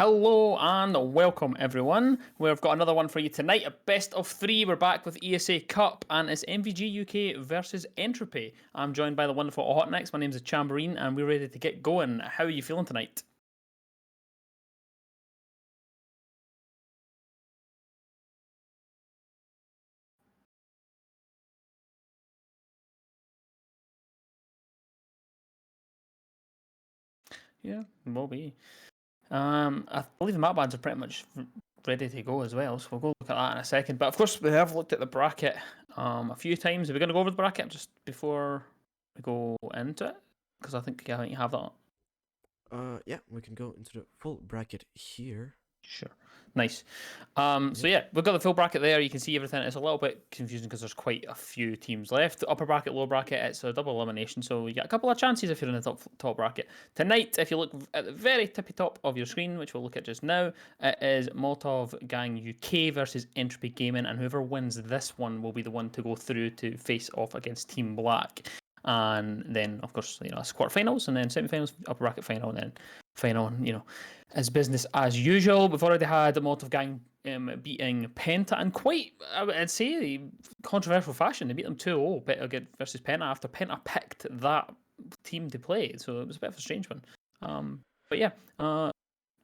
Hello and welcome everyone. We've got another one for you tonight, a best of three. We're back with ESA Cup and it's MVG UK versus Entropy. I'm joined by the wonderful Hotnex. My name's Chamberine and we're ready to get going. How are you feeling tonight? Yeah, will be. I believe the map bands are pretty much ready to go as well, so we'll go look at that in a second. But of course, we have looked at the bracket a few times. Are we going to go over the bracket just before we go into it? Because I think you have that. Yeah, we can go into the full bracket here. Sure. Nice. So yeah, we've got the full bracket there. You can see everything. It's a little bit confusing because there's quite a few teams left. Upper bracket, lower bracket, it's a double elimination. So you get a couple of chances if you're in the top bracket. Tonight, if you look at the very tippy top of your screen, which we'll look at just now, it is Molotov Gang UK versus Entropy Gaming, and whoever wins this one will be the one to go through to face off against Team Black. And then, of course, it's quarterfinals, and then semi-finals, upper bracket final, and then final, and as business as usual. We've already had the Molotov Gang beating Penta in quite, I'd say, controversial fashion. They beat them 2-0 versus Penta after Penta picked that team to play. So it was a bit of a strange one. But yeah,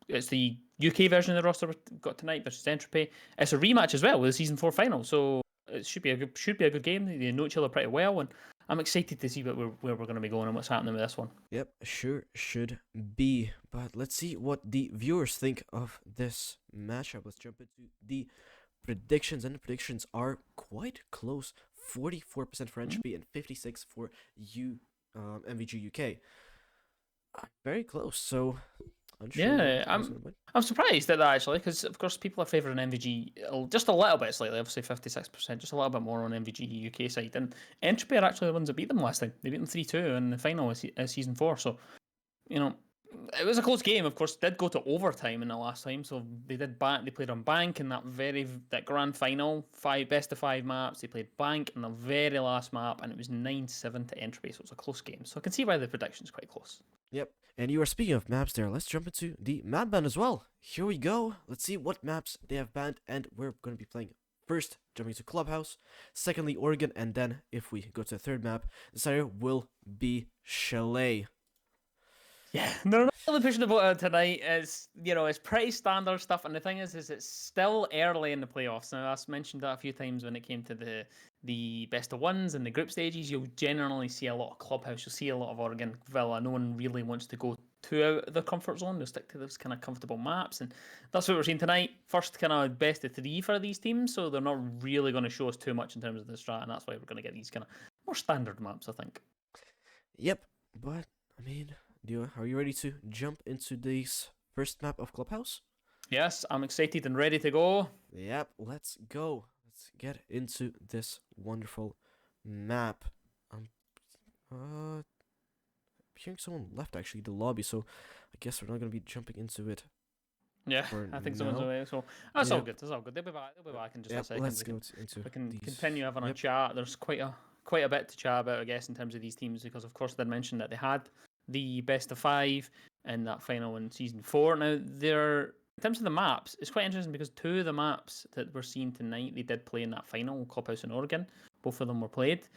it's the UK version of the roster we've got tonight versus Entropy. It's a rematch as well with the Season 4 final. So it should be a good game. They know each other pretty well, and I'm excited to see where we're going to be going and what's happening with this one. Yep, sure should be. But let's see what the viewers think of this matchup. Let's jump into the predictions, and the predictions are quite close. 44% for Entropy and 56% for MVG UK. Very close. So Yeah, I'm surprised at that actually, because of course people are favouring MVG just a little bit slightly, obviously 56%, just a little bit more on MVG UK side. And Entropy are actually the ones that beat them last time. They beat them 3-2 in the final of Season 4. So, it was a close game. Of course, did go to overtime in the last time, so they played on Bank in that grand final, best of 5 maps. They played Bank in the very last map, and it was 9-7 to Entropy, so it was a close game. So I can see why the prediction's quite close. Yep. And you are speaking of maps there. Let's jump into the map ban as well. Here we go. Let's see what maps they have banned, and we're going to be playing first, jumping to Clubhouse, secondly, Oregon, and then if we go to the third map, the scenario will be Chalet. Yeah, they're not really pushing the boat out tonight. It's pretty standard stuff, and the thing is it's still early in the playoffs. Now, I've mentioned that a few times when it came to the best of ones and the group stages. You'll generally see a lot of Clubhouse. You'll see a lot of Oregon Villa. No one really wants to go too out of their comfort zone. They'll stick to those kind of comfortable maps, and that's what we're seeing tonight. First kind of best of 3 for these teams, so they're not really going to show us too much in terms of the strat, and that's why we're going to get these kind of more standard maps, I think. Yep, but I mean, are you ready to jump into this first map of Clubhouse? Yes, I'm excited and ready to go. Yep, let's go. Let's get into this wonderful map. Hearing someone left actually the lobby, so I guess we're not gonna be jumping into it. Yeah, I think someone's away, so that's all good. That's all good. They'll be back in just a second. Let's go into. We can continue having a chat. There's quite a bit to chat about, I guess, in terms of these teams, because of course they mentioned that they had the best of 5 in that final in Season 4. Now, in terms of the maps, it's quite interesting because 2 of the maps that we're seeing tonight, they did play in that final, Clubhouse and Oregon. Both of them were played.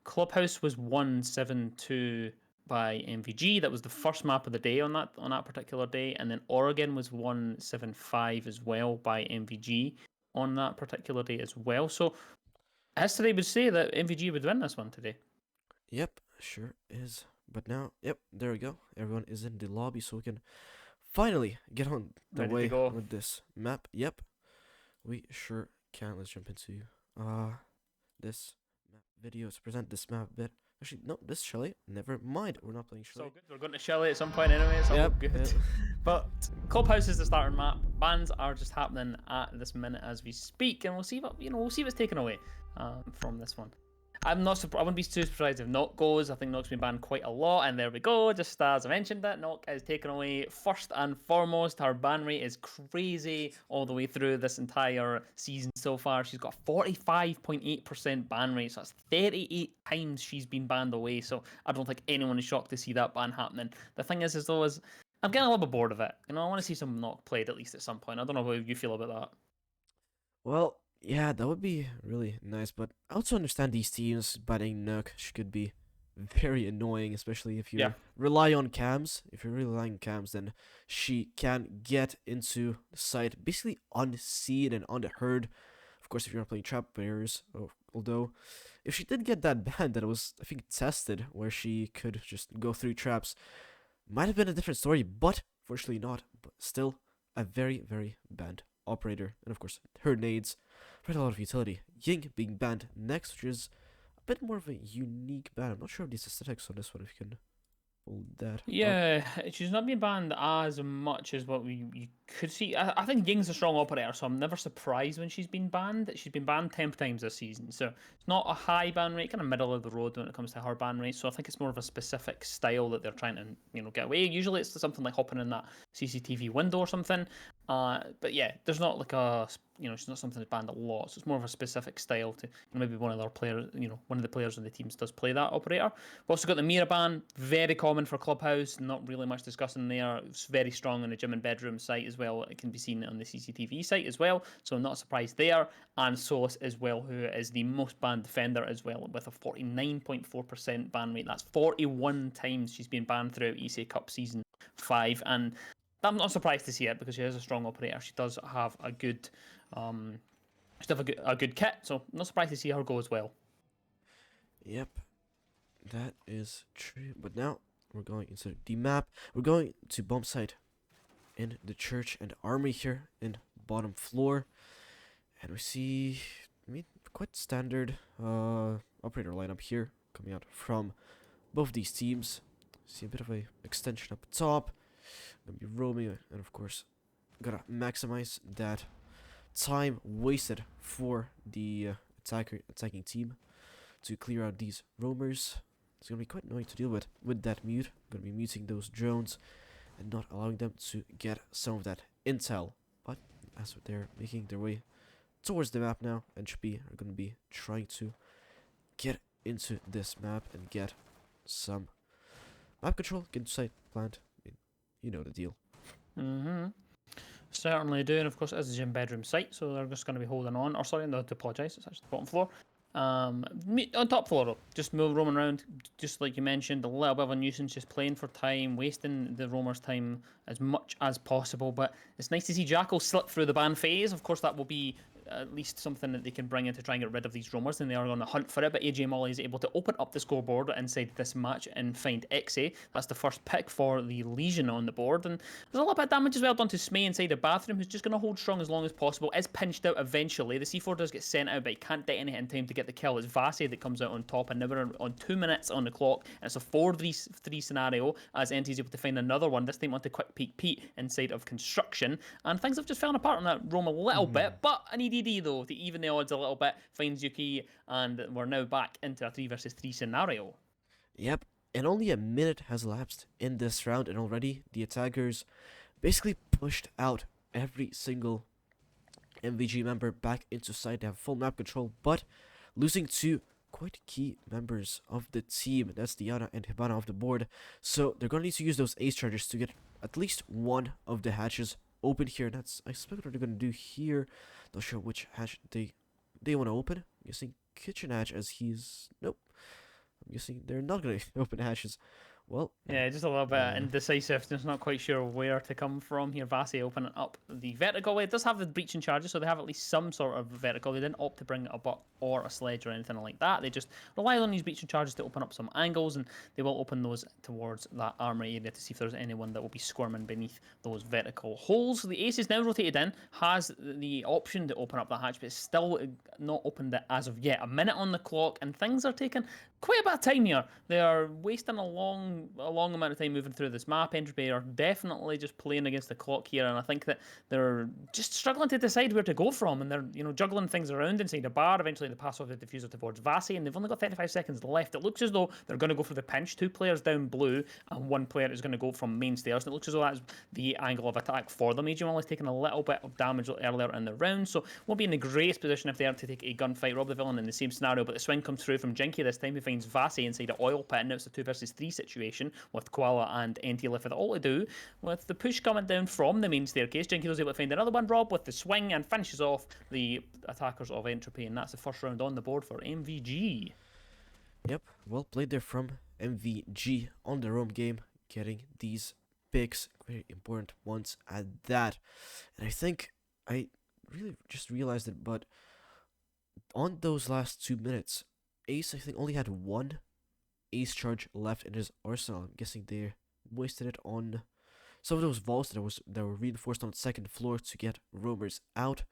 Clubhouse was 1-7-2 by MVG. That was the first map of the day on that particular day. And then Oregon was 1-7-5 as well by MVG on that particular day as well. So history would say that MVG would win this one today. Yep, sure is. But now, yep, there we go. Everyone is in the lobby, so we can finally get on the way with this map. Yep, we sure can. Let's jump into this map video to present this map bit. Actually, no, this Chalet. Never mind, we're not playing Chalet. So good. We're going to Chalet at some point anyway. It's all good. Yep. But Clubhouse is the starting map. Bans are just happening at this minute as we speak, and we'll see what's taken away from this one. I wouldn't be too surprised if Knock goes. I think Knock's been banned quite a lot, and there we go. Just as I mentioned that, Knock is taken away first and foremost. Her ban rate is crazy all the way through this entire season so far. She's got 45.8% ban rate, so that's 38 times she's been banned away. So I don't think anyone is shocked to see that ban happening. The thing is though, I'm getting a little bit bored of it. I want to see some Nock played at least at some point. I don't know how you feel about that. Well, yeah, that would be really nice, but I also understand these teams banning Nook could be very annoying, especially if you rely on cams. If you're relying on cams, then she can get into the site basically unseen and unheard. Of course, if you're not playing trap players, although if she did get that ban that was, I think, tested, where she could just go through traps, might have been a different story, but fortunately not. But still, a very, very banned operator. And of course, her nades provide a lot of utility. Ying being banned next, which is a bit more of a unique ban. I'm not sure of these aesthetics on this one, if you can hold that. Yeah, she's not being banned as much as what you could see. I think Ying's a strong operator, so I'm never surprised when she's been banned. She's been banned 10 times this season, so it's not a high ban rate, kind of middle of the road when it comes to her ban rate. So I think it's more of a specific style that they're trying to get away. Usually it's something like hopping in that CCTV window or something. But yeah, there's not like a she's not something that's banned a lot. So it's more of a specific style to maybe one of their players, one of the players on the teams does play that operator. We've also got the Mira ban, very common for Clubhouse. Not really much discussing there. It's very strong on the gym and bedroom site as well. It can be seen on the CCTV site as well. So I'm not surprised there. And Solus as well, who is the most banned defender as well, with a 49.4% ban rate. That's 41 times she's been banned throughout ESA Cup Season 5. And I'm not surprised to see it because she is a strong operator. She does have a good, a good kit. So I'm not surprised to see her go as well. Yep, that is true. But now we're going into the map. We're going to bomb site in the church and army here in bottom floor, and we see, quite standard operator lineup here coming out from both these teams. See a bit of a extension up top. Gonna be roaming, and of course, gotta maximize that time wasted for the attacking team to clear out these roamers. It's gonna be quite annoying to deal with that mute. Gonna be muting those drones and not allowing them to get some of that intel. But as they're making their way towards the map now, Entropy are gonna be trying to get into this map and get some map control, get into site, plant. You know the deal. Certainly do, and of course it is a gym bedroom site, so they're just going to be holding on. Or sorry, no, to apologise, it's actually the bottom floor. On top floor though, just roaming around, just like you mentioned, a little bit of a nuisance, just playing for time, wasting the roamers' time as much as possible. But it's nice to see Jackal slip through the ban phase. Of course, that will be at least something that they can bring in to try and get rid of these roamers, and they are on the hunt for it. But AJ Molly is able to open up the scoreboard inside this match and find XA. That's the first pick for the Legion on the board, and there's a little bit of damage as well done to Smay inside the bathroom, who's just going to hold strong as long as possible. Is pinched out eventually. The C4 does get sent out, but he can't detonate in time to get the kill. It's Vase that comes out on top, and now we're on 2 minutes on the clock, and it's a 4-3 scenario as NT is able to find another one, this time onto Quick Peek Pete inside of construction, and things have just fallen apart on that roam a little bit, but an EDD though to even the odds a little bit finds Yuki, and we're now back into a 3 versus 3 scenario. Yep, and only a minute has elapsed in this round, and already the attackers basically pushed out every single MVG member back into site. They have full map control, but losing two quite key members of the team. That's Diana and Hibana off the board. So they're going to need to use those ace chargers to get at least one of the hatches open here. That's, I expect, what they're going to do here. Not sure which hatch they want to open. I'm guessing kitchen hatch, as he's... Nope. I'm guessing they're not going to open hatches. Well, yeah, just a little bit indecisive. Just not quite sure where to come from here. Vasi opening up the vertical. It does have the breaching charges, so they have at least some sort of vertical. They didn't opt to bring a butt or a sledge or anything like that. They just rely on these breaching charges to open up some angles, and they will open those towards that armory area to see if there's anyone that will be squirming beneath those vertical holes. So the ace is now rotated in, has the option to open up that hatch, but it's still not opened it as of yet. A minute on the clock, and things are taking quite a bit of time here. They are wasting a long amount of time moving through this map. Entropy are definitely just playing against the clock here, and I think that they're just struggling to decide where to go from, and they're juggling things around inside the bar. Eventually they pass off the diffuser towards Vasi, and they've only got 35 seconds left. It looks as though they're going to go for the pinch. 2 players down blue, and 1 player is going to go from main stairs, and it looks as though that's the angle of attack for them. AJ is taking a little bit of damage earlier in the round, so won't be in the greatest position if they are to take a gunfight. Rob the villain in the same scenario, but the swing comes through from Jinky this time. He finds Vasi inside the oil pit, and now it's a 2 versus 3 situation. situation with Koala and NT left with all to do, with the push coming down from the main staircase. Jinky was able to find another one, Rob, with the swing, and finishes off the attackers of Entropy, and that's the first round on the board for MVG. Yep, well played there from MVG on their own game, getting these picks, very important ones at that. And I think I really just realized it, but on those last 2 minutes, Ace I think only had one Ace charge left in his arsenal. I'm guessing they wasted it on some of those vaults that were reinforced on the second floor to get roamers out,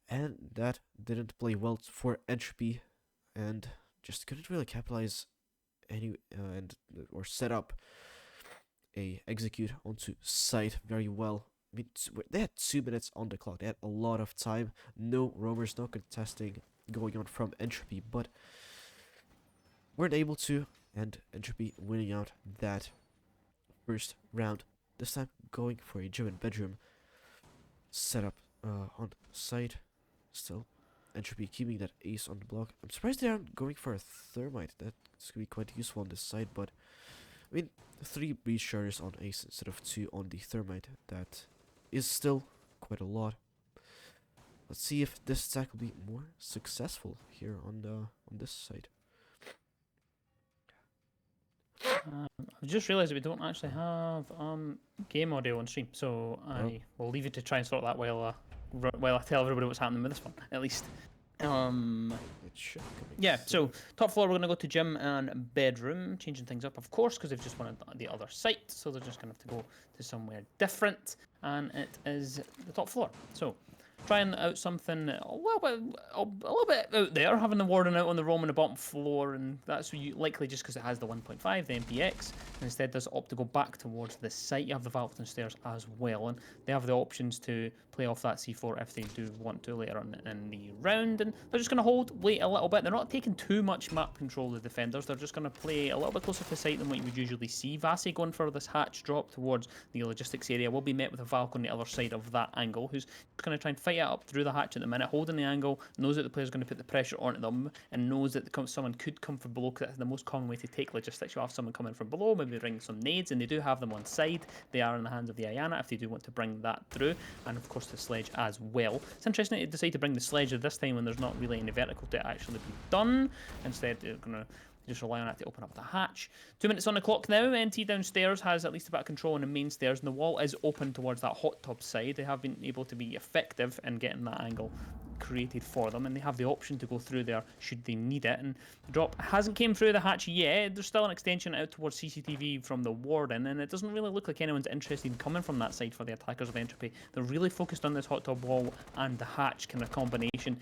and that didn't play well for Entropy, and just couldn't really capitalize or set up a execute onto site very well. I mean, they had 2 minutes on the clock. They had a lot of time. No roamers, no contesting going on from Entropy, but weren't able to, and Entropy winning out that first round. This time going for a gym and bedroom setup on site. Still, Entropy keeping that ace on the block. I'm surprised they aren't going for a thermite. That's gonna be quite useful on this side, but I mean, 3 breach charges on ace instead of 2 on the thermite. That is still quite a lot. Let's see if this attack will be more successful here on this side. I've just realised that we don't actually have game audio on stream, so I will leave you to try and sort that while I tell everybody what's happening with this one, at least. Yeah, so top floor, we're going to go to gym and bedroom, changing things up, of course, because they've just wanted the other site, so they're just going to have to go to somewhere different, and it is the top floor. So trying out something a little bit out there, having the warden out on the roam on the bottom floor, and that's likely just because it has the 1.5, the MPX, and instead does opt to go back towards the site. You have the Valveton stairs as well, and they have the options to play off that C4 if they do want to later on in the round, and they're just going to wait a little bit. They're not taking too much map control, the defenders. They're just going to play a little bit closer to site than what you would usually see. Vasi going for this hatch drop towards the logistics area will be met with a Valk on the other side of that angle, who's going to try and fight it up through the hatch at the minute, holding the angle, knows that the player's going to put the pressure onto them, and knows that someone could come from below, because that's the most common way to take logistics. You have someone coming from below, maybe bring some nades, and they do have them on side. They are in the hands of the Ayana if they do want to bring that through, and of course the sledge as well. It's interesting to decide to bring the sledge at this time when there's not really any vertical to actually be done. Instead, they're going to just rely on it to open up the hatch. 2 minutes on the clock now. NT downstairs has at least a bit of control on the main stairs, and the wall is open towards that hot tub side. They have been able to be effective in getting that angle created for them, and they have the option to go through there should they need it. And the drop hasn't came through the hatch yet. There's still an extension out towards CCTV from the warden, and it doesn't really look like anyone's interested in coming from that side for the attackers of Entropy. They're really focused on this hot tub wall and the hatch kind of combination.